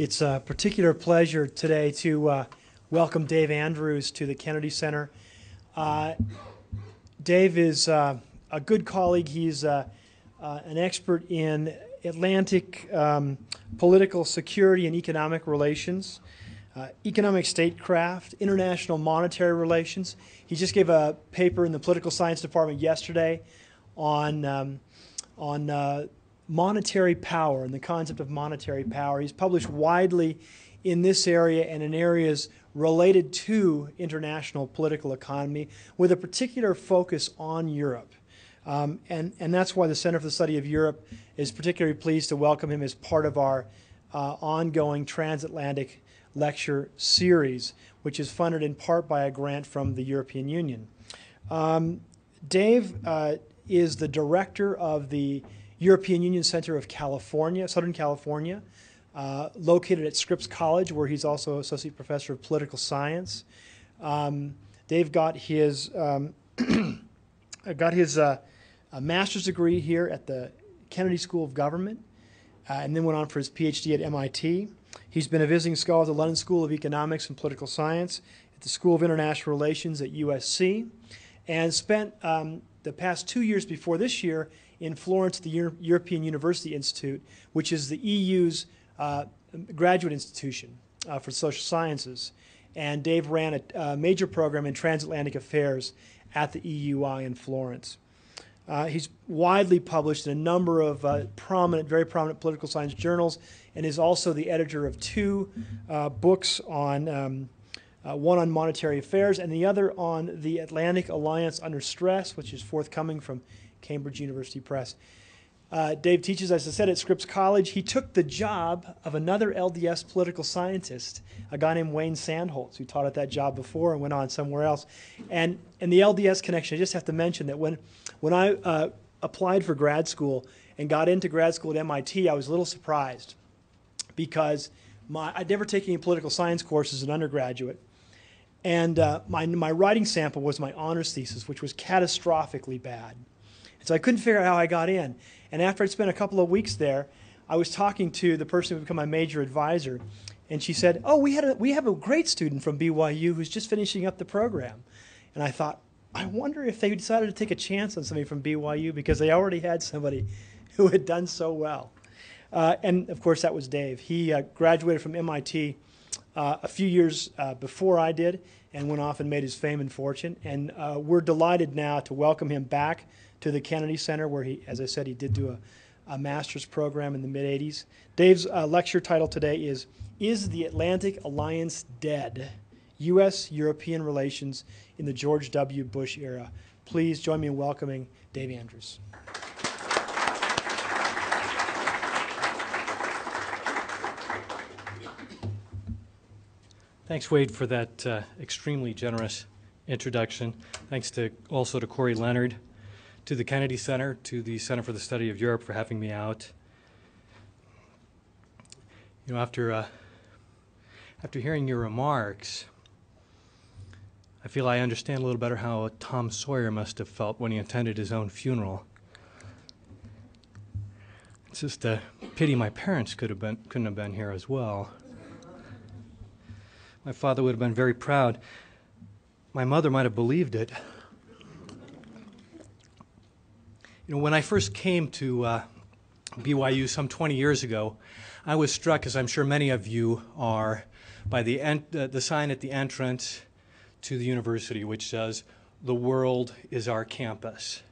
It's a particular pleasure today to welcome Dave Andrews to the Kennedy Center. Dave is a good colleague. He's an expert in Atlantic political security and economic relations, economic statecraft, international monetary relations. He just gave a paper in the political science department yesterday on monetary power and the concept of monetary power. He's published widely in this area and in areas related to international political economy with a particular focus on Europe. And that's why the Center for the Study of Europe is particularly pleased to welcome him as part of our ongoing transatlantic lecture series, which is funded in part by a grant from the European Union. Dave is the director of the European Union Center of California, Southern California, located at Scripps College, where he's also associate professor of political science. Dave got his master's degree here at the Kennedy School of Government, and then went on for his PhD at MIT. He's been a visiting scholar at the London School of Economics and Political Science, at the School of International Relations at USC, and spent the past 2 years before this year in Florence at the European University Institute, which is the EU's graduate institution for social sciences. And Dave ran a major program in transatlantic affairs at the EUI in Florence. He's widely published in a number of very prominent political science journals, and is also the editor of two books on one on monetary affairs and the other on the Atlantic Alliance Under Stress, which is forthcoming from Cambridge University Press. Dave teaches, as I said, at Scripps College. He took the job of another LDS political scientist, a guy named Wayne Sandholz, who taught at that job before and went on somewhere else. And the LDS connection, I just have to mention that when I applied for grad school and got into grad school at MIT, I was a little surprised because I'd never taken any political science courses as an undergraduate. And my writing sample was my honors thesis, which was catastrophically bad. And so I couldn't figure out how I got in. And after I'd spent a couple of weeks there, I was talking to the person who would become my major advisor, and she said, "Oh, we have a great student from BYU who's just finishing up the program." And I thought, I wonder if they decided to take a chance on somebody from BYU because they already had somebody who had done so well. And of course, that was Dave. He graduated from MIT a few years before I did, and went off and made his fame and fortune. And we're delighted now to welcome him back to the Kennedy Center, where he, as I said, he did do a master's program in the mid-'80s. Dave's lecture title today is the Atlantic Alliance Dead? U.S.-European Relations in the George W. Bush Era. Please join me in welcoming Dave Andrews. Thanks, Wade, for that extremely generous introduction. Thanks also to Corey Leonard, to the Kennedy Center, to the Center for the Study of Europe for having me out. You know, after hearing your remarks, I feel I understand a little better how Tom Sawyer must have felt when he attended his own funeral. It's just a pity my parents couldn't have been here as well. My father would have been very proud. My mother might have believed it. You know, when I first came to BYU some 20 years ago, I was struck, as I'm sure many of you are, by the sign at the entrance to the university, which says, "The world is our campus."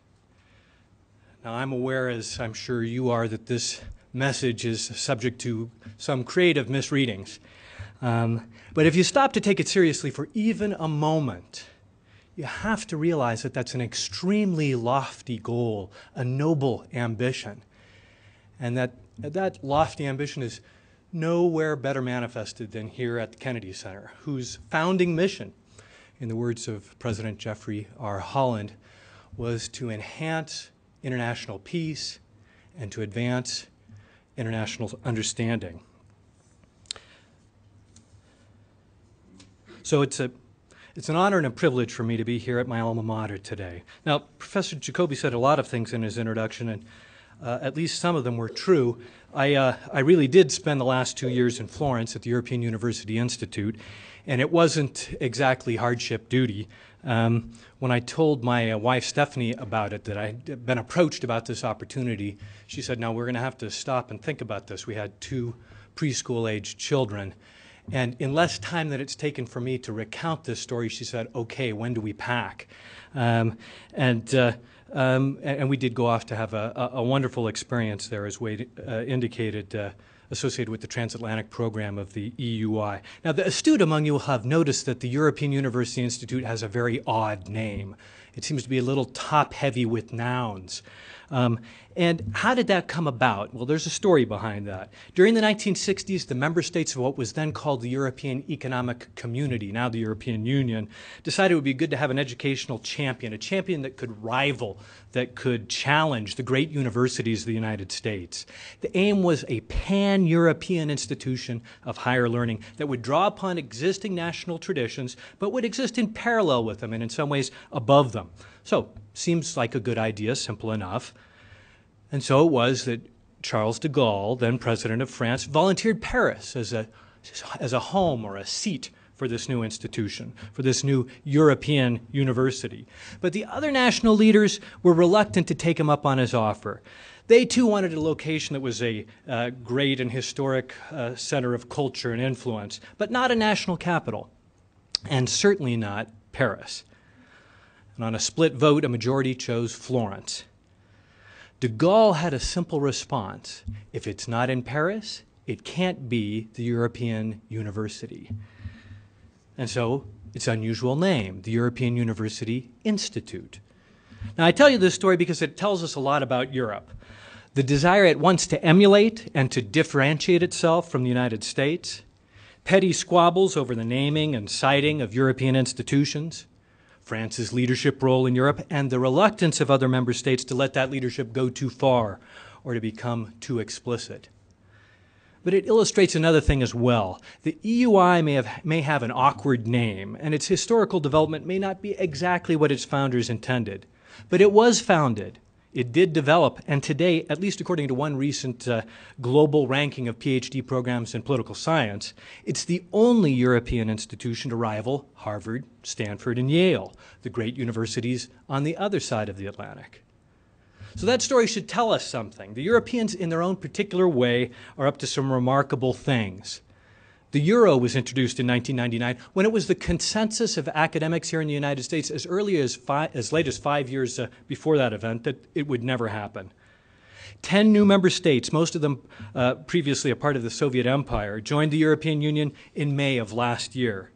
Now, I'm aware, as I'm sure you are, that this message is subject to some creative misreadings. But if you stop to take it seriously for even a moment, you have to realize that that's an extremely lofty goal, a noble ambition, and that lofty ambition is nowhere better manifested than here at the Kennedy Center, whose founding mission, in the words of President Jeffrey R. Holland, was to enhance international peace and to advance international understanding. So it's an honor and a privilege for me to be here at my alma mater today. Now, Professor Jacoby said a lot of things in his introduction, and at least some of them were true. I really did spend the last 2 years in Florence at the European University Institute, and it wasn't exactly hardship duty. When I told my wife Stephanie about it, that I'd been approached about this opportunity, she said, "Now we're going to have to stop and think about this." We had 2 preschool-aged children. And in less time than it's taken for me to recount this story, she said, "Okay, when do we pack?" And we did go off to have a wonderful experience there, as Wade indicated, associated with the transatlantic program of the EUI. Now, the astute among you will have noticed that the European University Institute has a very odd name. It seems to be a little top-heavy with nouns. And how did that come about? Well, there's a story behind that. During the 1960s, the member states of what was then called the European Economic Community, now the European Union, decided it would be good to have an educational champion, a champion that could rival, that could challenge the great universities of the United States. The aim was a pan-European institution of higher learning that would draw upon existing national traditions, but would exist in parallel with them and in some ways above them. So, seems like a good idea, simple enough. And so it was that Charles de Gaulle, then president of France, volunteered Paris as a home or a seat for this new institution, for this new European university. But the other national leaders were reluctant to take him up on his offer. They too wanted a location that was a great and historic center of culture and influence, but not a national capital, and certainly not Paris. And on a split vote, a majority chose Florence. De Gaulle had a simple response. If it's not in Paris, it can't be the European University. And so its unusual name, the European University Institute. Now, I tell you this story because it tells us a lot about Europe. The desire at once to emulate and to differentiate itself from the United States, petty squabbles over the naming and citing of European institutions, France's leadership role in Europe, and the reluctance of other member states to let that leadership go too far or to become too explicit. But it illustrates another thing as well. The EUI may have an awkward name, and its historical development may not be exactly what its founders intended. But it was founded. It did develop, and today, at least according to one recent global ranking of PhD programs in political science, it's the only European institution to rival Harvard, Stanford, and Yale, the great universities on the other side of the Atlantic. So that story should tell us something. The Europeans, in their own particular way, are up to some remarkable things. The euro was introduced in 1999 when it was the consensus of academics here in the United States as late as 5 years before that event that it would never happen. 10 new member states, most of them previously a part of the Soviet Empire, joined the European Union in May of last year.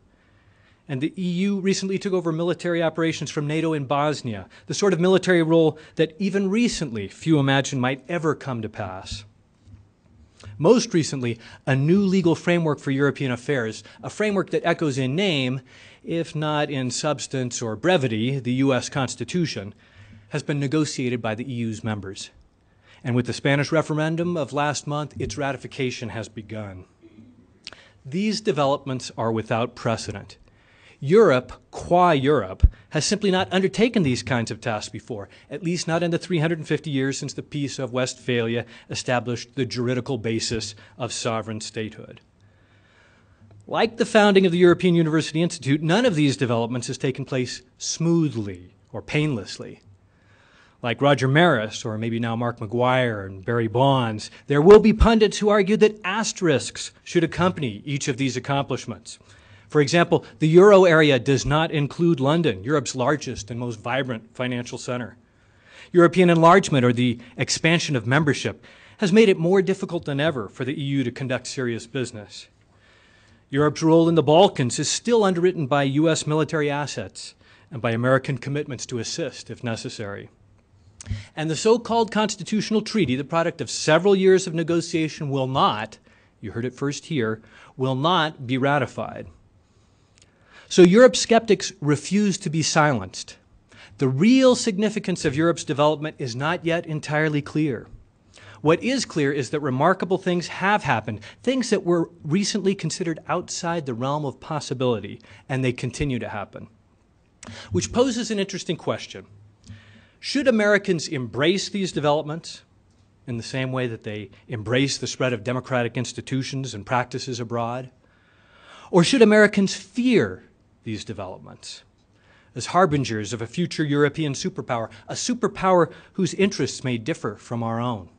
And the EU recently took over military operations from NATO in Bosnia, the sort of military role that even recently few imagined might ever come to pass. Most recently, a new legal framework for European affairs, a framework that echoes in name, if not in substance or brevity, the U.S. Constitution, has been negotiated by the EU's members. And with the Spanish referendum of last month, its ratification has begun. These developments are without precedent. Europe, qua Europe, has simply not undertaken these kinds of tasks before, at least not in the 350 years since the Peace of Westphalia established the juridical basis of sovereign statehood. Like the founding of the European University Institute, none of these developments has taken place smoothly or painlessly. Like Roger Maris, or maybe now Mark McGuire and Barry Bonds, there will be pundits who argue that asterisks should accompany each of these accomplishments. For example, the euro area does not include London, Europe's largest and most vibrant financial center. European enlargement, or the expansion of membership, has made it more difficult than ever for the EU to conduct serious business. Europe's role in the Balkans is still underwritten by U.S. military assets and by American commitments to assist if necessary. And the so-called constitutional treaty, the product of several years of negotiation, will not, you heard it first here, will not be ratified. So Europe's skeptics refuse to be silenced. The real significance of Europe's development is not yet entirely clear. What is clear is that remarkable things have happened, things that were recently considered outside the realm of possibility, and they continue to happen. Which poses an interesting question. Should Americans embrace these developments, in the same way that they embrace the spread of democratic institutions and practices abroad? Or should Americans fear these developments as harbingers of a future European superpower, a superpower whose interests may differ from our own?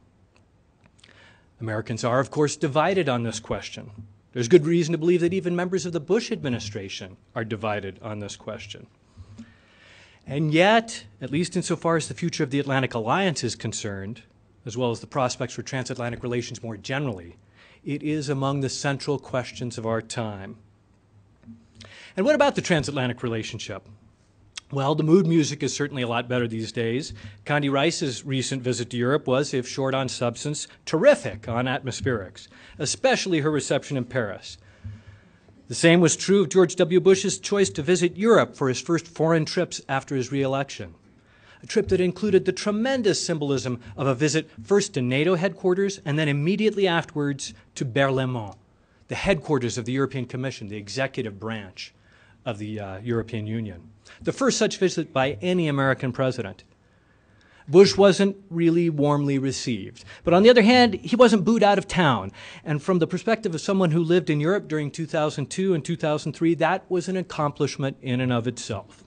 Americans are, of course, divided on this question. There's good reason to believe that even members of the Bush administration are divided on this question. And yet, at least insofar as the future of the Atlantic Alliance is concerned, as well as the prospects for transatlantic relations more generally, it is among the central questions of our time. And what about the transatlantic relationship? Well, the mood music is certainly a lot better these days. Condi Rice's recent visit to Europe was, if short on substance, terrific on atmospherics, especially her reception in Paris. The same was true of George W. Bush's choice to visit Europe for his first foreign trips after his re-election, a trip that included the tremendous symbolism of a visit first to NATO headquarters and then immediately afterwards to Berlaymont, the headquarters of the European Commission, the executive branch of the European Union. The first such visit by any American president. Bush wasn't really warmly received. But on the other hand, he wasn't booed out of town. And from the perspective of someone who lived in Europe during 2002 and 2003, that was an accomplishment in and of itself.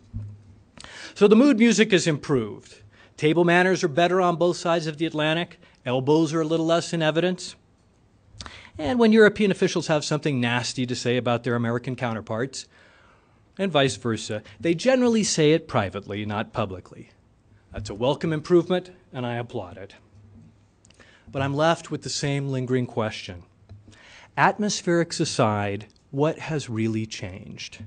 So the mood music has improved. Table manners are better on both sides of the Atlantic. Elbows are a little less in evidence. And when European officials have something nasty to say about their American counterparts, and vice versa, they generally say it privately, not publicly. That's a welcome improvement, and I applaud it. But I'm left with the same lingering question. Atmospherics aside, what has really changed?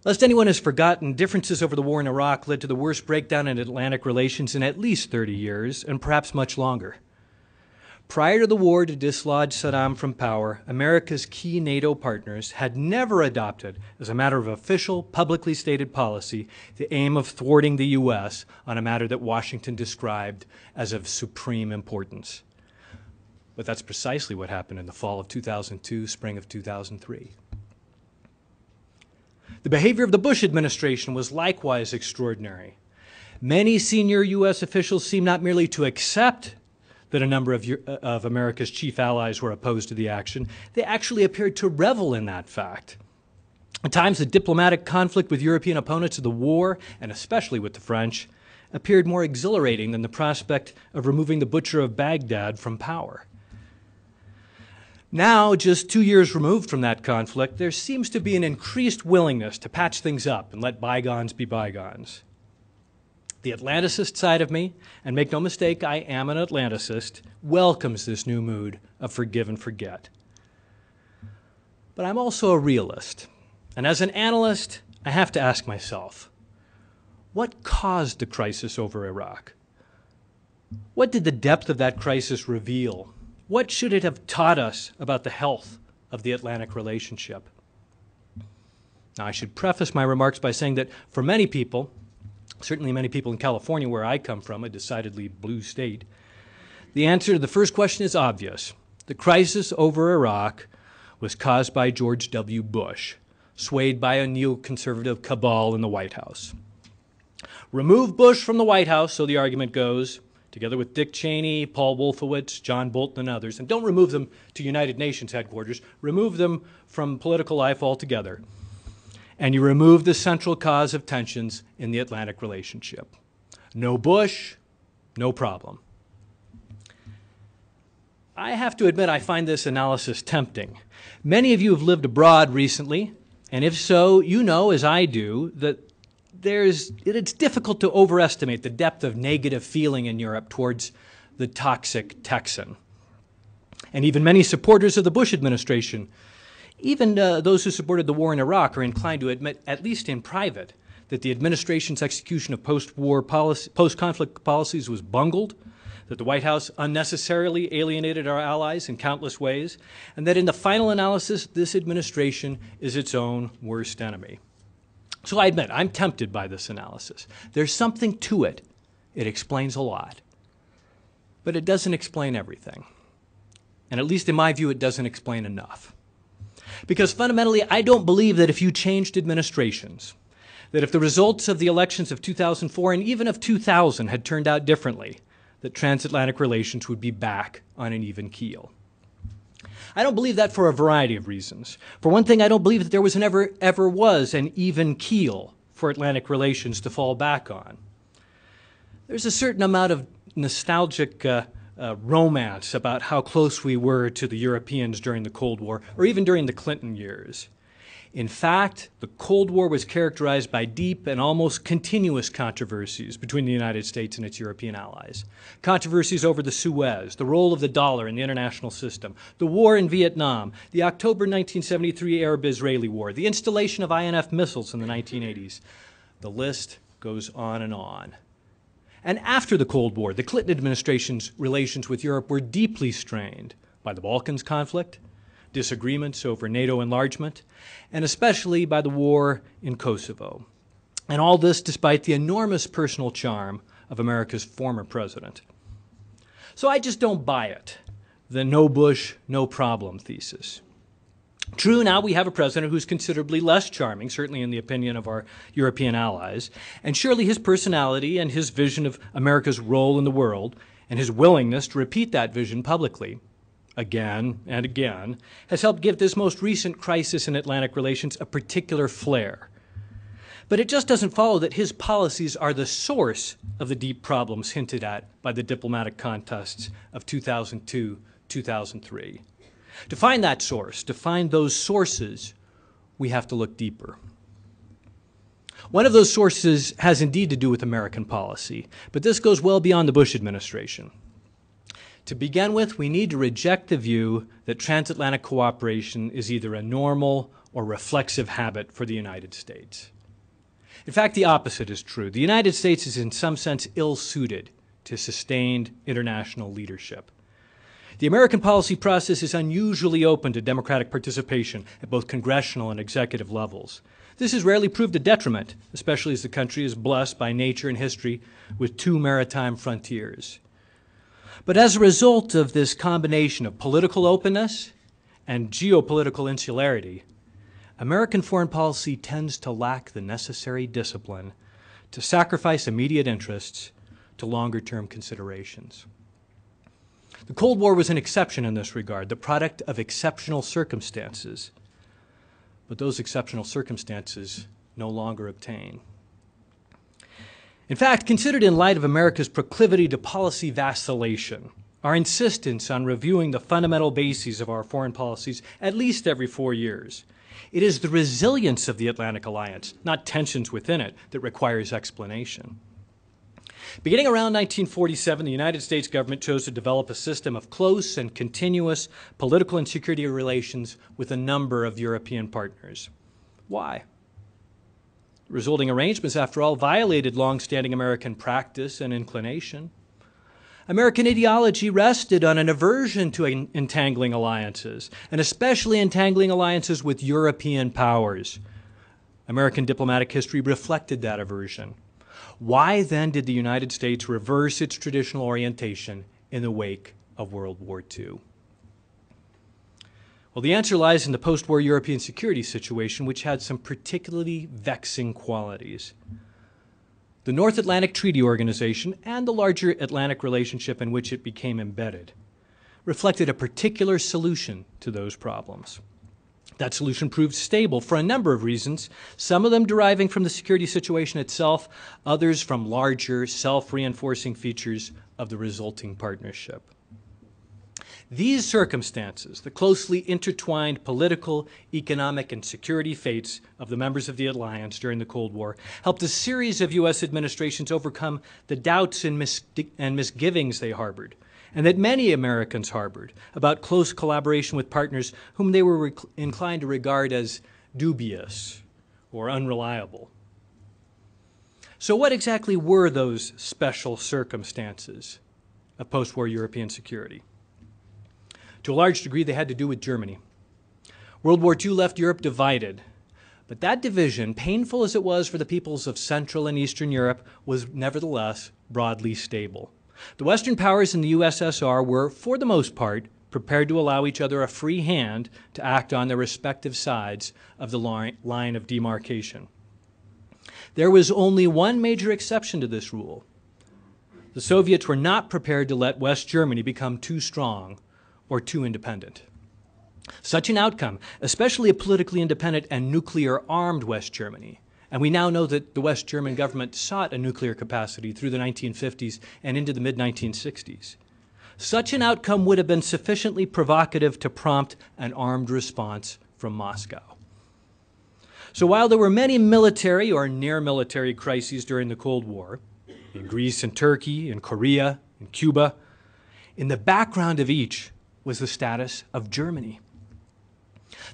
Lest anyone has forgotten, differences over the war in Iraq led to the worst breakdown in Atlantic relations in at least 30 years, and perhaps much longer. Prior to the war to dislodge Saddam from power, America's key NATO partners had never adopted, as a matter of official, publicly stated policy, the aim of thwarting the U.S. on a matter that Washington described as of supreme importance. But that's precisely what happened in the fall of 2002, spring of 2003. The behavior of the Bush administration was likewise extraordinary. Many senior U.S. officials seemed not merely to accept that a number of America's chief allies were opposed to the action, they actually appeared to revel in that fact. At times, the diplomatic conflict with European opponents of the war, and especially with the French, appeared more exhilarating than the prospect of removing the butcher of Baghdad from power. Now, just 2 years removed from that conflict, there seems to be an increased willingness to patch things up and let bygones be bygones. The Atlanticist side of me, and make no mistake, I am an Atlanticist, welcomes this new mood of forgive and forget. But I'm also a realist, and as an analyst, I have to ask myself, what caused the crisis over Iraq? What did the depth of that crisis reveal? What should it have taught us about the health of the Atlantic relationship? Now, I should preface my remarks by saying that for many people, certainly many people in California, where I come from, a decidedly blue state, the answer to the first question is obvious. The crisis over Iraq was caused by George W. Bush, swayed by a neoconservative cabal in the White House. Remove Bush from the White House, so the argument goes, together with Dick Cheney, Paul Wolfowitz, John Bolton, and others, and don't remove them to United Nations headquarters, remove them from political life altogether, and you remove the central cause of tensions in the Atlantic relationship. No Bush, no problem. I have to admit I find this analysis tempting. Many of you have lived abroad recently, and if so, you know, as I do, that it's difficult to overestimate the depth of negative feeling in Europe towards the toxic Texan. And even many supporters of the Bush administration, even those who supported the war in Iraq, are inclined to admit, at least in private, that the administration's execution of post-conflict policies was bungled, that the White House unnecessarily alienated our allies in countless ways, and that in the final analysis, this administration is its own worst enemy. So I admit, I'm tempted by this analysis. There's something to it. It explains a lot. But it doesn't explain everything. And at least in my view, it doesn't explain enough. Because fundamentally, I don't believe that if you changed administrations, that if the results of the elections of 2004 and even of 2000 had turned out differently, that transatlantic relations would be back on an even keel. I don't believe that for a variety of reasons. For one thing, I don't believe that there was ever was an even keel for Atlantic relations to fall back on. There's a certain amount of nostalgic romance about how close we were to the Europeans during the Cold War, or even during the Clinton years. In fact, the Cold War was characterized by deep and almost continuous controversies between the United States and its European allies. Controversies over the Suez, the role of the dollar in the international system, the war in Vietnam, the October 1973 Arab-Israeli War, the installation of INF missiles in the 1980s. The list goes on and on. And after the Cold War, the Clinton administration's relations with Europe were deeply strained by the Balkans conflict, disagreements over NATO enlargement, and especially by the war in Kosovo. And all this despite the enormous personal charm of America's former president. So I just don't buy it, the no Bush, no problem thesis. True, now we have a president who's considerably less charming, certainly in the opinion of our European allies, and surely his personality and his vision of America's role in the world and his willingness to repeat that vision publicly again and again, has helped give this most recent crisis in Atlantic relations a particular flair. But it just doesn't follow that his policies are the source of the deep problems hinted at by the diplomatic contests of 2002, 2003. To find that source, to find those sources, we have to look deeper. One of those sources has indeed to do with American policy, but this goes well beyond the Bush administration. To begin with, we need to reject the view that transatlantic cooperation is either a normal or reflexive habit for the United States. In fact, the opposite is true. The United States is in some sense ill-suited to sustained international leadership. The American policy process is unusually open to democratic participation at both congressional and executive levels. This has rarely proved a detriment, especially as the country is blessed by nature and history with two maritime frontiers. But as a result of this combination of political openness and geopolitical insularity, American foreign policy tends to lack the necessary discipline to sacrifice immediate interests to longer-term considerations. The Cold War was an exception in this regard, the product of exceptional circumstances. But those exceptional circumstances no longer obtain. In fact, considered in light of America's proclivity to policy vacillation, our insistence on reviewing the fundamental bases of our foreign policies at least every 4 years, it is the resilience of the Atlantic Alliance, not tensions within it, that requires explanation. Beginning around 1947, the United States government chose to develop a system of close and continuous political and security relations with a number of European partners. Why? Resulting arrangements, after all, violated long-standing American practice and inclination. American ideology rested on an aversion to entangling alliances, and especially entangling alliances with European powers. American diplomatic history reflected that aversion. Why then did the United States reverse its traditional orientation in the wake of World War II? Well, the answer lies in the post-war European security situation, which had some particularly vexing qualities. The North Atlantic Treaty Organization and the larger Atlantic relationship in which it became embedded reflected a particular solution to those problems. That solution proved stable for a number of reasons, some of them deriving from the security situation itself, others from larger, self-reinforcing features of the resulting partnership. These circumstances, the closely intertwined political, economic, and security fates of the members of the alliance during the Cold War, helped a series of U.S. administrations overcome the doubts and misgivings they harbored, and that many Americans harbored, about close collaboration with partners whom they were inclined to regard as dubious or unreliable. So what exactly were those special circumstances of post-war European security? To a large degree, they had to do with Germany. World War II left Europe divided, but that division, painful as it was for the peoples of Central and Eastern Europe, was nevertheless broadly stable. The Western powers in the USSR were, for the most part, prepared to allow each other a free hand to act on their respective sides of the line of demarcation. There was only one major exception to this rule. The Soviets were not prepared to let West Germany become too strong or too independent. Such an outcome, especially a politically independent and nuclear-armed West Germany, and we now know that the West German government sought a nuclear capacity through the 1950s and into the mid-1960s. Such an outcome would have been sufficiently provocative to prompt an armed response from Moscow. So while there were many military or near-military crises during the Cold War, in Greece and Turkey, in Korea, in Cuba, in the background of each was the status of Germany.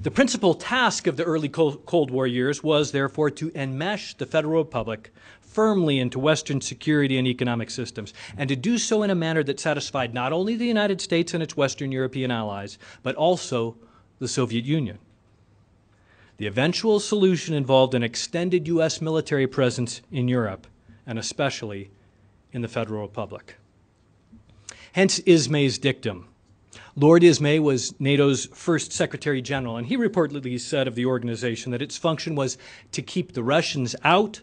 The principal task of the early Cold War years was, therefore, to enmesh the Federal Republic firmly into Western security and economic systems, and to do so in a manner that satisfied not only the United States and its Western European allies, but also the Soviet Union. The eventual solution involved an extended U.S. military presence in Europe, and especially in the Federal Republic. Hence Ismay's dictum. Lord Ismay was NATO's first Secretary General, and he reportedly said of the organization that its function was to keep the Russians out,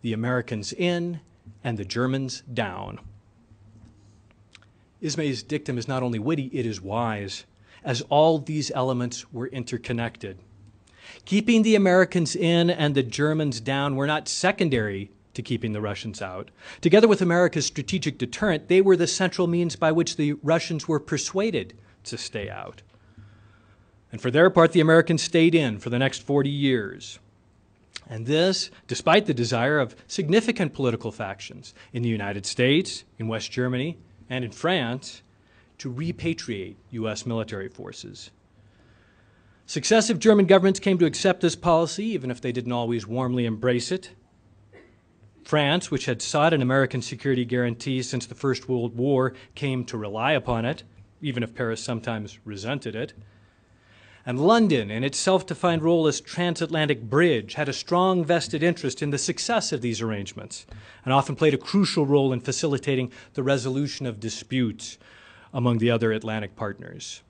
the Americans in, and the Germans down. Ismay's dictum is not only witty, it is wise, as all these elements were interconnected. Keeping the Americans in and the Germans down were not secondary to keeping the Russians out. Together with America's strategic deterrent, they were the central means by which the Russians were persuaded to stay out. And for their part, the Americans stayed in for the next 40 years. And this, despite the desire of significant political factions in the United States, in West Germany, and in France to repatriate U.S. military forces. Successive German governments came to accept this policy, even if they didn't always warmly embrace it. France, which had sought an American security guarantee since the First World War, came to rely upon it, even if Paris sometimes resented it. And London, in its self-defined role as transatlantic bridge, had a strong vested interest in the success of these arrangements and often played a crucial role in facilitating the resolution of disputes among the other Atlantic partners.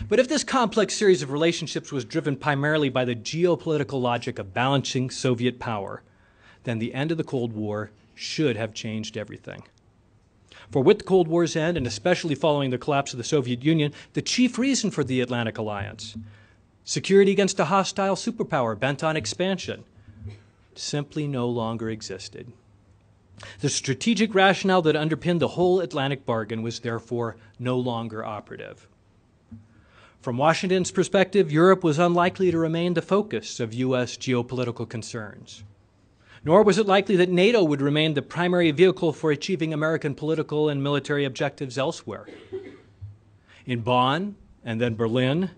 But if this complex series of relationships was driven primarily by the geopolitical logic of balancing Soviet power, then the end of the Cold War should have changed everything. For with the Cold War's end, and especially following the collapse of the Soviet Union, the chief reason for the Atlantic Alliance, security against a hostile superpower bent on expansion, simply no longer existed. The strategic rationale that underpinned the whole Atlantic bargain was therefore no longer operative. From Washington's perspective, Europe was unlikely to remain the focus of U.S. geopolitical concerns. Nor was it likely that NATO would remain the primary vehicle for achieving American political and military objectives elsewhere. In Bonn and then Berlin,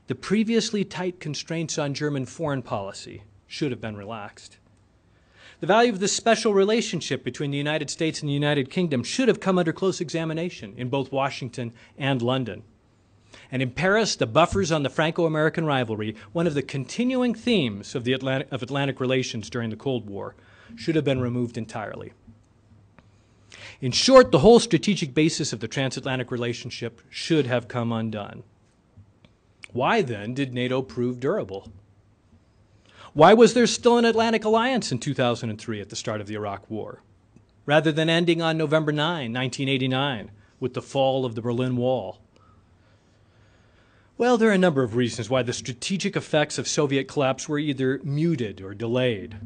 the previously tight constraints on German foreign policy should have been relaxed. The value of this special relationship between the United States and the United Kingdom should have come under close examination in both Washington and London. And in Paris, the buffers on the Franco-American rivalry, one of the continuing themes of Atlantic relations during the Cold War, should have been removed entirely. In short, the whole strategic basis of the transatlantic relationship should have come undone. Why then did NATO prove durable? Why was there still an Atlantic alliance in 2003 at the start of the Iraq War, rather than ending on November 9, 1989, with the fall of the Berlin Wall? Well, there are a number of reasons why the strategic effects of Soviet collapse were either muted or delayed.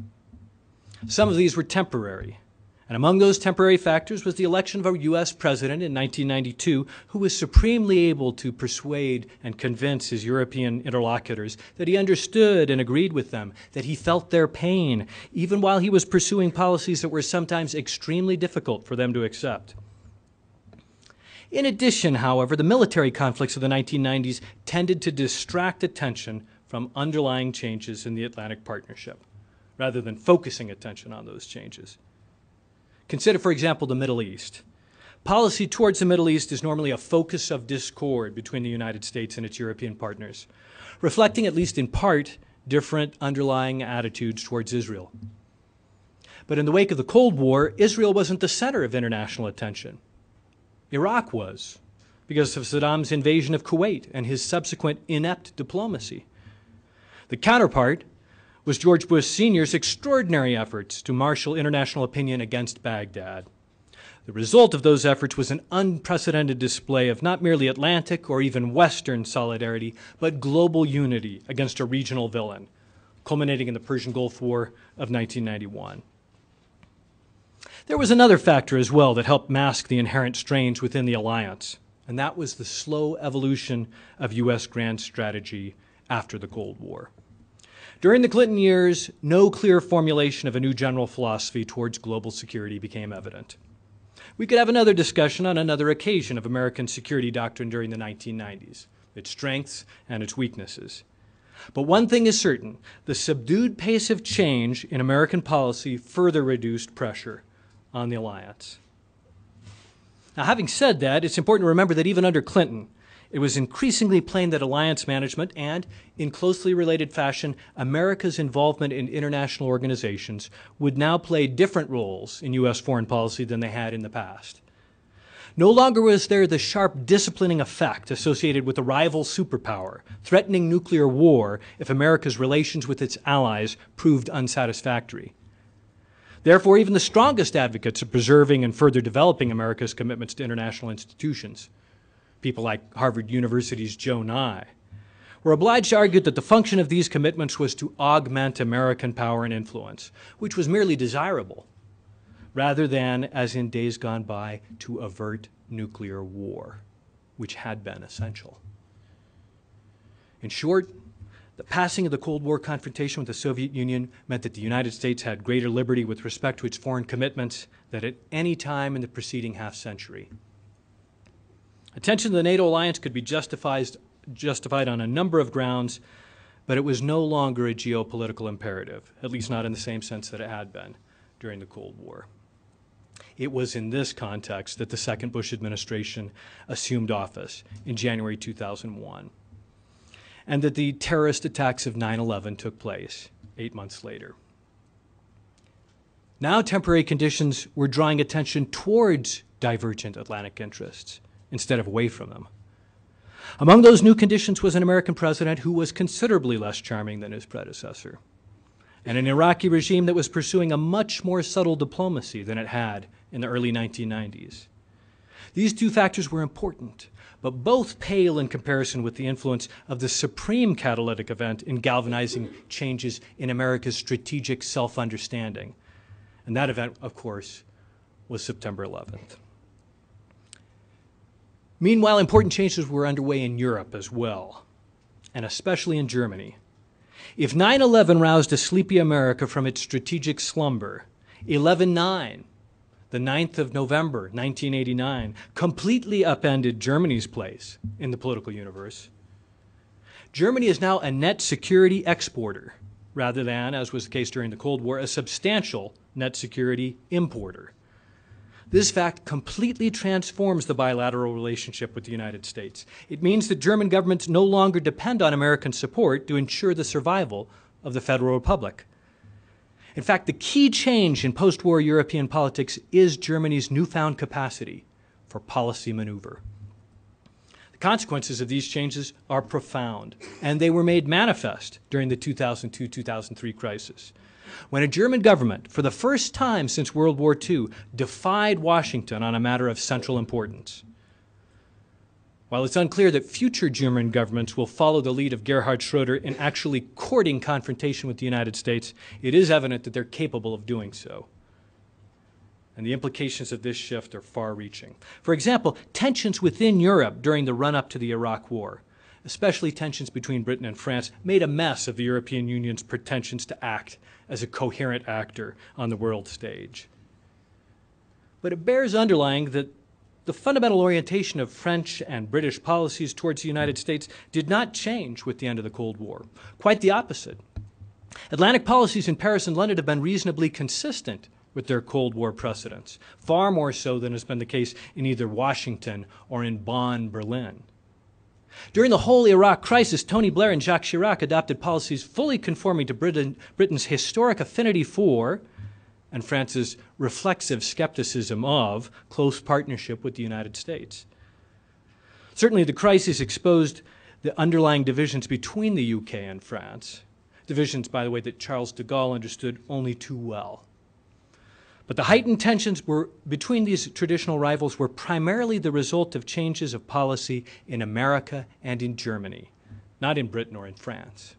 Some of these were temporary, and among those temporary factors was the election of a U.S. president in 1992 who was supremely able to persuade and convince his European interlocutors that he understood and agreed with them, that he felt their pain, even while he was pursuing policies that were sometimes extremely difficult for them to accept. In addition, however, the military conflicts of the 1990s tended to distract attention from underlying changes in the Atlantic Partnership, rather than focusing attention on those changes. Consider, for example, the Middle East. Policy towards the Middle East is normally a focus of discord between the United States and its European partners, reflecting, at least in part, different underlying attitudes towards Israel. But in the wake of the Cold War, Israel wasn't the center of international attention. Iraq was, because of Saddam's invasion of Kuwait and his subsequent inept diplomacy. The counterpart was George Bush Sr.'s extraordinary efforts to marshal international opinion against Baghdad. The result of those efforts was an unprecedented display of not merely Atlantic or even Western solidarity, but global unity against a regional villain, culminating in the Persian Gulf War of 1991. There was another factor as well that helped mask the inherent strains within the alliance, and that was the slow evolution of U.S. grand strategy after the Cold War. During the Clinton years, no clear formulation of a new general philosophy towards global security became evident. We could have another discussion on another occasion of American security doctrine during the 1990s, its strengths and its weaknesses. But one thing is certain, the subdued pace of change in American policy further reduced pressure on the alliance. Now, having said that, it's important to remember that even under Clinton, it was increasingly plain that alliance management and, in closely related fashion, America's involvement in international organizations would now play different roles in U.S. foreign policy than they had in the past. No longer was there the sharp disciplining effect associated with a rival superpower threatening nuclear war if America's relations with its allies proved unsatisfactory. Therefore, even the strongest advocates of preserving and further developing America's commitments to international institutions, people like Harvard University's Joe Nye, were obliged to argue that the function of these commitments was to augment American power and influence, which was merely desirable, rather than, as in days gone by, to avert nuclear war, which had been essential. In short, the passing of the Cold War confrontation with the Soviet Union meant that the United States had greater liberty with respect to its foreign commitments than at any time in the preceding half-century. Attention to the NATO alliance could be justified on a number of grounds, but it was no longer a geopolitical imperative, at least not in the same sense that it had been during the Cold War. It was in this context that the second Bush administration assumed office in January 2001, and that the terrorist attacks of 9/11 took place 8 months later. Now temporary conditions were drawing attention towards divergent Atlantic interests instead of away from them. Among those new conditions was an American president who was considerably less charming than his predecessor, and an Iraqi regime that was pursuing a much more subtle diplomacy than it had in the early 1990s. These two factors were important, but both pale in comparison with the influence of the supreme catalytic event in galvanizing changes in America's strategic self-understanding. And that event, of course, was September 11th. Meanwhile, important changes were underway in Europe as well, and especially in Germany. If 9/11 roused a sleepy America from its strategic slumber, 11/9, the 9th of November, 1989, completely upended Germany's place in the political universe. Germany is now a net security exporter, rather than, as was the case during the Cold War, a substantial net security importer. This fact completely transforms the bilateral relationship with the United States. It means that German governments no longer depend on American support to ensure the survival of the Federal Republic. In fact, the key change in post-war European politics is Germany's newfound capacity for policy maneuver. The consequences of these changes are profound, and they were made manifest during the 2002-2003 crisis, when a German government, for the first time since World War II, defied Washington on a matter of central importance. While it's unclear that future German governments will follow the lead of Gerhard Schroeder in actually courting confrontation with the United States, it is evident that they're capable of doing so. And the implications of this shift are far-reaching. For example, tensions within Europe during the run-up to the Iraq War, especially tensions between Britain and France, made a mess of the European Union's pretensions to act as a coherent actor on the world stage. But it bears underlying that the fundamental orientation of French and British policies towards the United States did not change with the end of the Cold War. Quite the opposite. Atlantic policies in Paris and London have been reasonably consistent with their Cold War precedents, far more so than has been the case in either Washington or in Bonn, Berlin. During the whole Iraq crisis, Tony Blair and Jacques Chirac adopted policies fully conforming to Britain's historic affinity for and France's reflexive skepticism of close partnership with the United States. Certainly, the crisis exposed the underlying divisions between the UK and France, divisions, by the way, that Charles de Gaulle understood only too well. But the heightened tensions between these traditional rivals were primarily the result of changes of policy in America and in Germany, not in Britain or in France.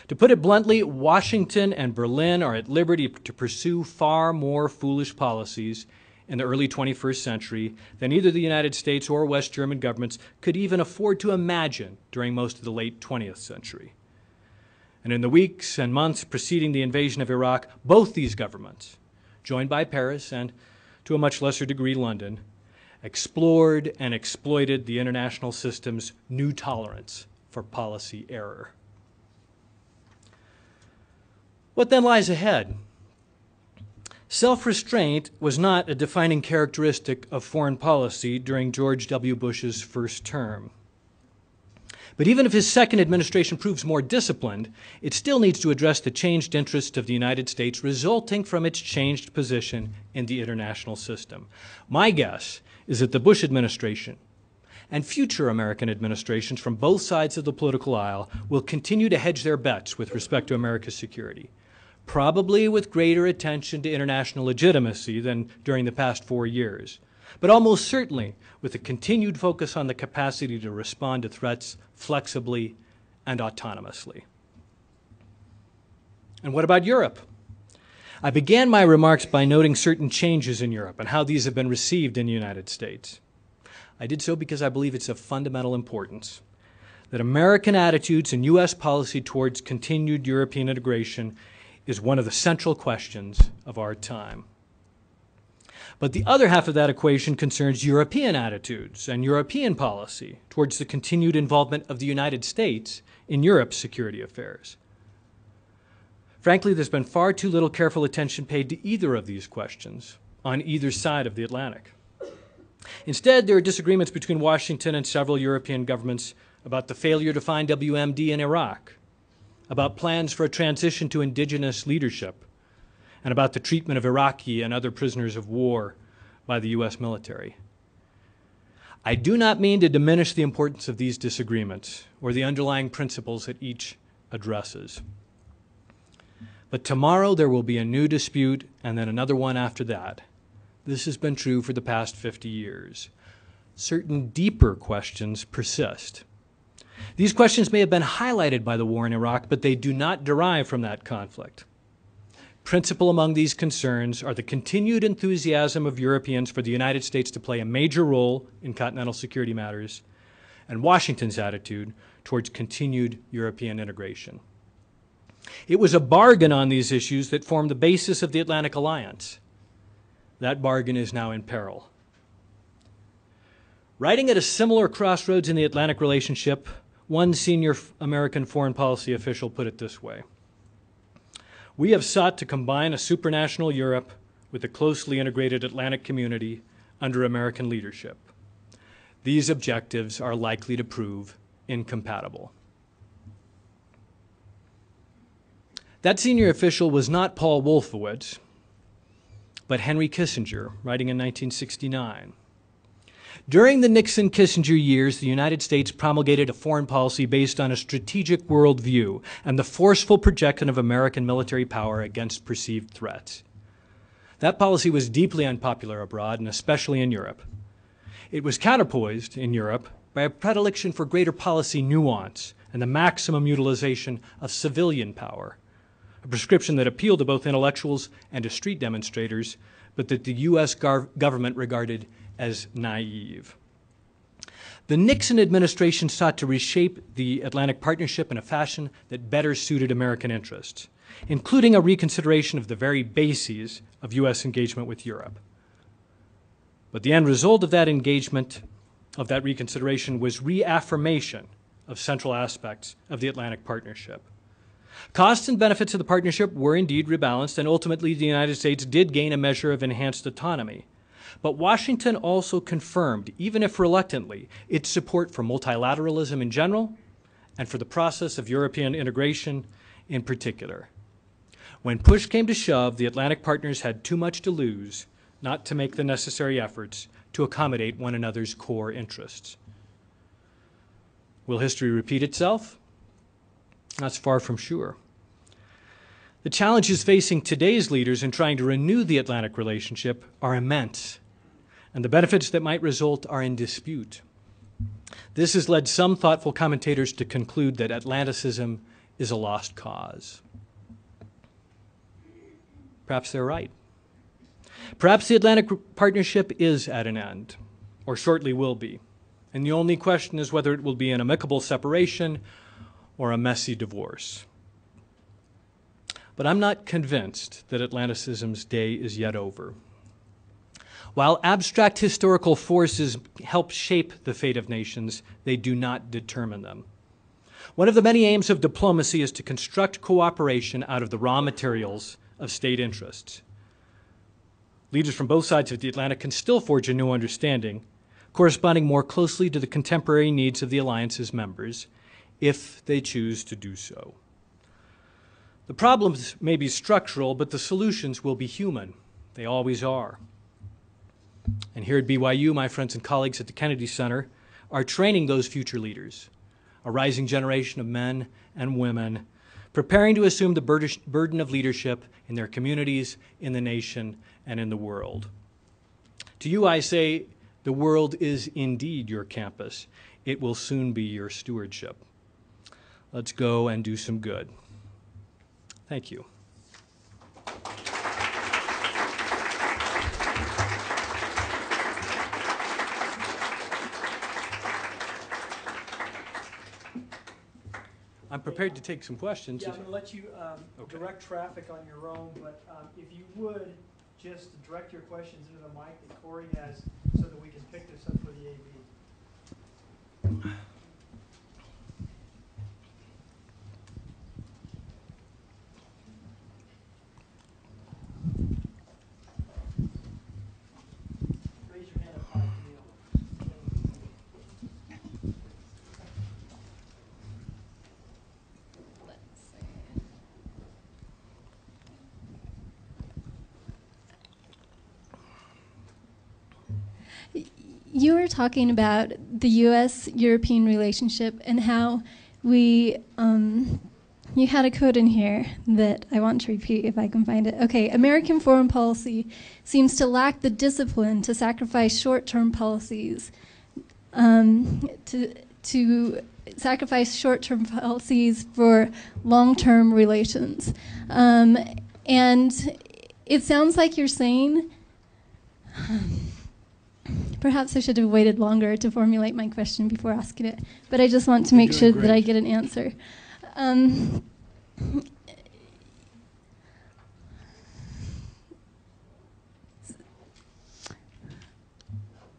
To put it bluntly, Washington and Berlin are at liberty to pursue far more foolish policies in the early 21st century than either the United States or West German governments could even afford to imagine during most of the late 20th century. And in the weeks and months preceding the invasion of Iraq, both these governments, joined by Paris and, to a much lesser degree, London, explored and exploited the international system's new tolerance for policy error. What then lies ahead? Self-restraint was not a defining characteristic of foreign policy during George W. Bush's first term. But even if his second administration proves more disciplined, it still needs to address the changed interests of the United States resulting from its changed position in the international system. My guess is that the Bush administration and future American administrations from both sides of the political aisle will continue to hedge their bets with respect to America's security, probably with greater attention to international legitimacy than during the past 4 years, but almost certainly with a continued focus on the capacity to respond to threats flexibly and autonomously. And what about Europe? I began my remarks by noting certain changes in Europe and how these have been received in the United States. I did so because I believe it's of fundamental importance that American attitudes and U.S. policy towards continued European integration is one of the central questions of our time. But the other half of that equation concerns European attitudes and European policy towards the continued involvement of the United States in Europe's security affairs. Frankly, there's been far too little careful attention paid to either of these questions on either side of the Atlantic. Instead, there are disagreements between Washington and several European governments about the failure to find WMD in Iraq, about plans for a transition to indigenous leadership, and about the treatment of Iraqi and other prisoners of war by the U.S. military. I do not mean to diminish the importance of these disagreements or the underlying principles that each addresses. But tomorrow there will be a new dispute and then another one after that. This has been true for the past 50 years. Certain deeper questions persist. These questions may have been highlighted by the war in Iraq, but they do not derive from that conflict. Principal among these concerns are the continued enthusiasm of Europeans for the United States to play a major role in continental security matters, and Washington's attitude towards continued European integration. It was a bargain on these issues that formed the basis of the Atlantic Alliance. That bargain is now in peril. Writing at a similar crossroads in the Atlantic relationship, one senior American foreign policy official put it this way: "We have sought to combine a supranational Europe with a closely integrated Atlantic community under American leadership. These objectives are likely to prove incompatible." That senior official was not Paul Wolfowitz, but Henry Kissinger, writing in 1969. During the Nixon-Kissinger years, the United States promulgated a foreign policy based on a strategic worldview and the forceful projection of American military power against perceived threats. That policy was deeply unpopular abroad, and especially in Europe. It was counterpoised in Europe by a predilection for greater policy nuance and the maximum utilization of civilian power, a prescription that appealed to both intellectuals and to street demonstrators, but that the U.S. government regarded as naive. The Nixon administration sought to reshape the Atlantic Partnership in a fashion that better suited American interests, including a reconsideration of the very bases of U.S. engagement with Europe. But the end result of that engagement, of that reconsideration, was reaffirmation of central aspects of the Atlantic Partnership. Costs and benefits of the partnership were indeed rebalanced, and ultimately the United States did gain a measure of enhanced autonomy. But Washington also confirmed, even if reluctantly, its support for multilateralism in general and for the process of European integration in particular. When push came to shove, the Atlantic partners had too much to lose not to make the necessary efforts to accommodate one another's core interests. Will history repeat itself? That's far from sure. The challenges facing today's leaders in trying to renew the Atlantic relationship are immense, and the benefits that might result are in dispute. This has led some thoughtful commentators to conclude that Atlanticism is a lost cause. Perhaps they're right. Perhaps the Atlantic Partnership is at an end, or shortly will be, and the only question is whether it will be an amicable separation or a messy divorce. But I'm not convinced that Atlanticism's day is yet over. While abstract historical forces help shape the fate of nations, they do not determine them. One of the many aims of diplomacy is to construct cooperation out of the raw materials of state interests. Leaders from both sides of the Atlantic can still forge a new understanding, corresponding more closely to the contemporary needs of the alliance's members, if they choose to do so. The problems may be structural, but the solutions will be human. They always are. And here at BYU, my friends and colleagues at the Kennedy Center are training those future leaders, a rising generation of men and women preparing to assume the burden of leadership in their communities, in the nation, and in the world. To you, I say, the world is indeed your campus. It will soon be your stewardship. Let's go and do some good. Thank you. I'm prepared to take some questions. Yeah, I'm going to let you direct traffic on your own, but if you would, just direct your questions into the mic that Corey has so that we can pick this up for the AV. Raise your hand up high, Neil. You were talking about the U.S.-European relationship and how we, you had a quote in here that I want to repeat if I can find it. Okay, American foreign policy seems to lack the discipline to sacrifice short-term policies, to sacrifice short-term policies for long-term relations. And it sounds like you're saying, perhaps I should have waited longer to formulate my question before asking it, but I just want to make sure that I get an answer.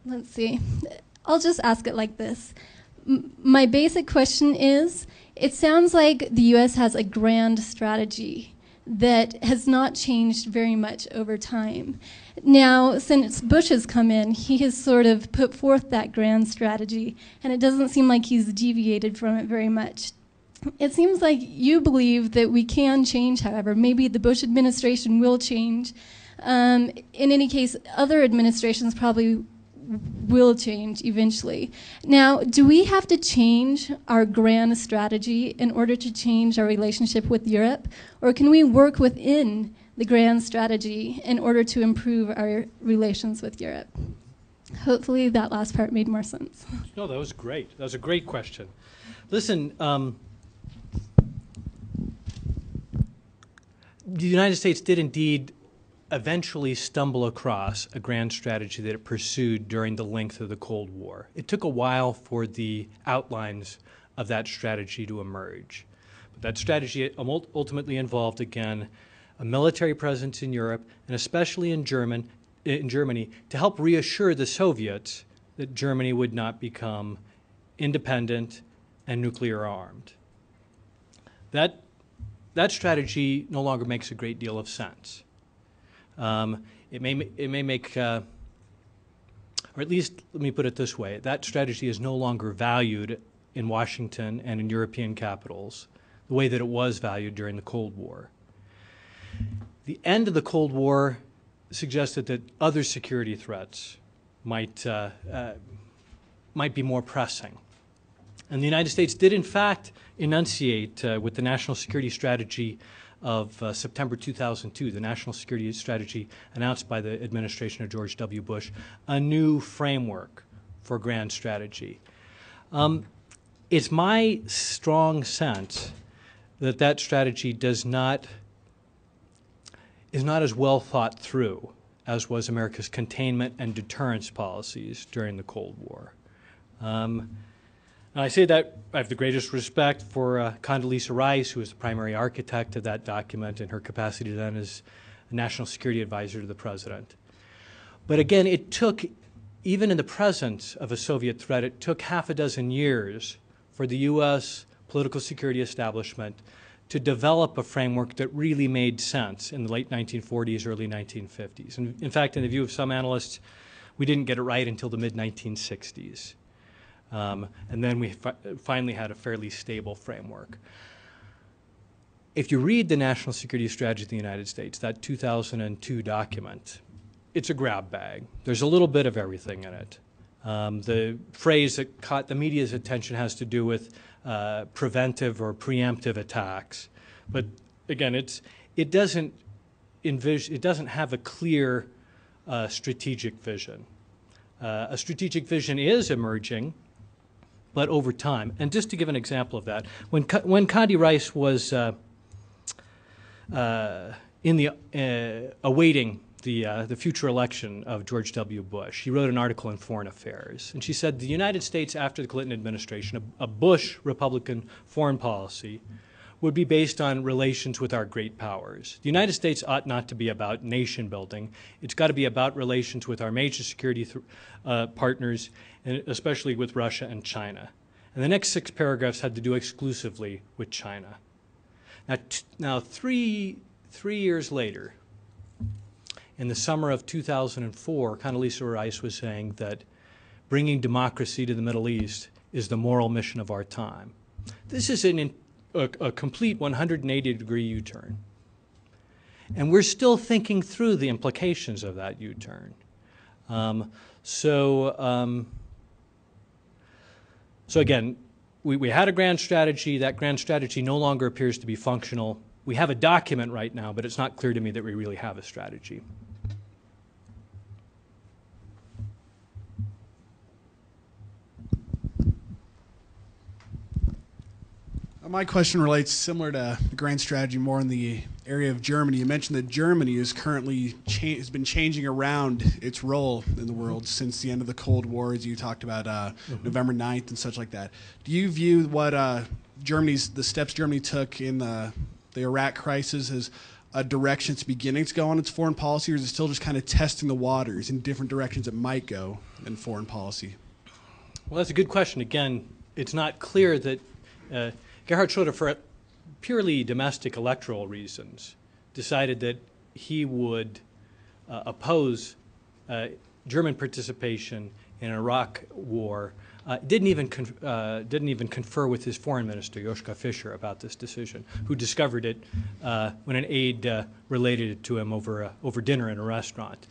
Let's see. I'll just ask it like this. My basic question is, it sounds like the U.S. has a grand strategy that has not changed very much over time. Now, since Bush has come in, he has sort of put forth that grand strategy, and it doesn't seem like he's deviated from it very much. It seems like you believe that we can change, however. Maybe the Bush administration will change. In any case, other administrations probably will change eventually. Now, do we have to change our grand strategy in order to change our relationship with Europe? Or can we work within the grand strategy in order to improve our relations with Europe? Hopefully that last part made more sense. No, that was great. That was a great question. Listen, the United States did indeed eventually stumble across a grand strategy that it pursued during the length of the Cold War. It took a while for the outlines of that strategy to emerge. But that strategy ultimately involved, again, a military presence in Europe, and especially in Germany, to help reassure the Soviets that Germany would not become independent and nuclear armed. That strategy no longer makes a great deal of sense. It may make, or at least let me put it this way, that strategy is no longer valued in Washington and in European capitals the way that it was valued during the Cold War. The end of the Cold War suggested that other security threats might be more pressing. And the United States did, in fact, enunciate with the National Security Strategy of September 2002, the National Security Strategy announced by the administration of George W. Bush, a new framework for grand strategy. It's my strong sense that that strategy is not as well thought through as was America's containment and deterrence policies during the Cold War. And I say that I have the greatest respect for Condoleezza Rice, who was the primary architect of that document in her capacity then as a national security advisor to the president. But again, it took, even in the presence of a Soviet threat, it took half a dozen years for the U.S. political security establishment to develop a framework that really made sense in the late 1940s, early 1950s. And in fact, in the view of some analysts, we didn't get it right until the mid-1960s. And then we finally had a fairly stable framework. If you read the National Security Strategy of the United States, that 2002 document, it's a grab bag. There's a little bit of everything in it. The phrase that caught the media's attention has to do with preventive or preemptive attacks. But again, it doesn't have a clear strategic vision. A strategic vision is emerging, but over time. And just to give an example of that, when Condi Rice was awaiting the future election of George W. Bush, she wrote an article in Foreign Affairs, and she said the United States after the Clinton administration, a Bush Republican foreign policy, would be based on relations with our great powers. The United States ought not to be about nation building. It's got to be about relations with our major security partners, and especially with Russia and China. And the next 6 paragraphs had to do exclusively with China. Now 3 years later, in the summer of 2004, Condoleezza Rice was saying that bringing democracy to the Middle East is the moral mission of our time. This is a complete 180-degree U-turn. And we're still thinking through the implications of that U-turn. So again, we had a grand strategy. That grand strategy no longer appears to be functional. We have a document right now, but it's not clear to me that we really have a strategy. My question relates similar to the grand strategy, more in the area of Germany. You mentioned that Germany is currently has been changing around its role in the world since the end of the Cold War, as you talked about November 9th and such like that. Do you view what the steps Germany took in the Iraq crisis as a direction it's beginning to go on its foreign policy, or is it still just kind of testing the waters in different directions it might go in foreign policy? Well, that's a good question. Again, it's not clear that Gerhard Schröder, for purely domestic electoral reasons, decided that he would oppose German participation in an Iraq war. Didn't even confer with his foreign minister, Joschka Fischer, about this decision, who discovered it when an aide related it to him over dinner in a restaurant.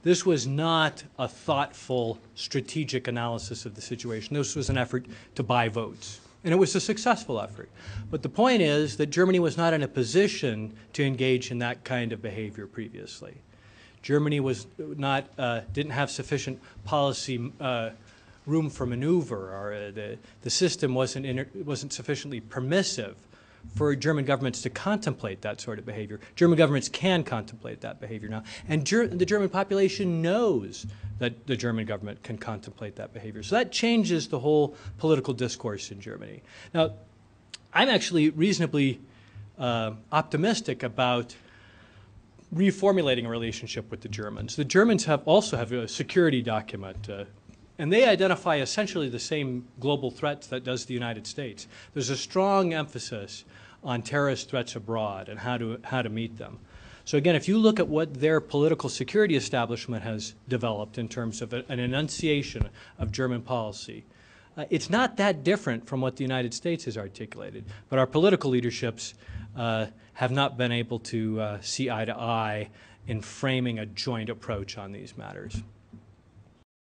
This was not a thoughtful, strategic analysis of the situation. This was an effort to buy votes. And it was a successful effort. But the point is that Germany was not in a position to engage in that kind of behavior previously. Germany was not, didn't have sufficient policy room for maneuver, or the system wasn't sufficiently permissive for German governments to contemplate that sort of behavior. German governments can contemplate that behavior now. And the German population knows that the German government can contemplate that behavior. So that changes the whole political discourse in Germany. Now, I'm actually reasonably optimistic about reformulating a relationship with the Germans. The Germans also have a security document, and they identify essentially the same global threats that does the United States. There's a strong emphasis on terrorist threats abroad and how to meet them. So again, if you look at what their political security establishment has developed in terms of an enunciation of German policy, it's not that different from what the United States has articulated. But our political leaderships have not been able to see eye to eye in framing a joint approach on these matters.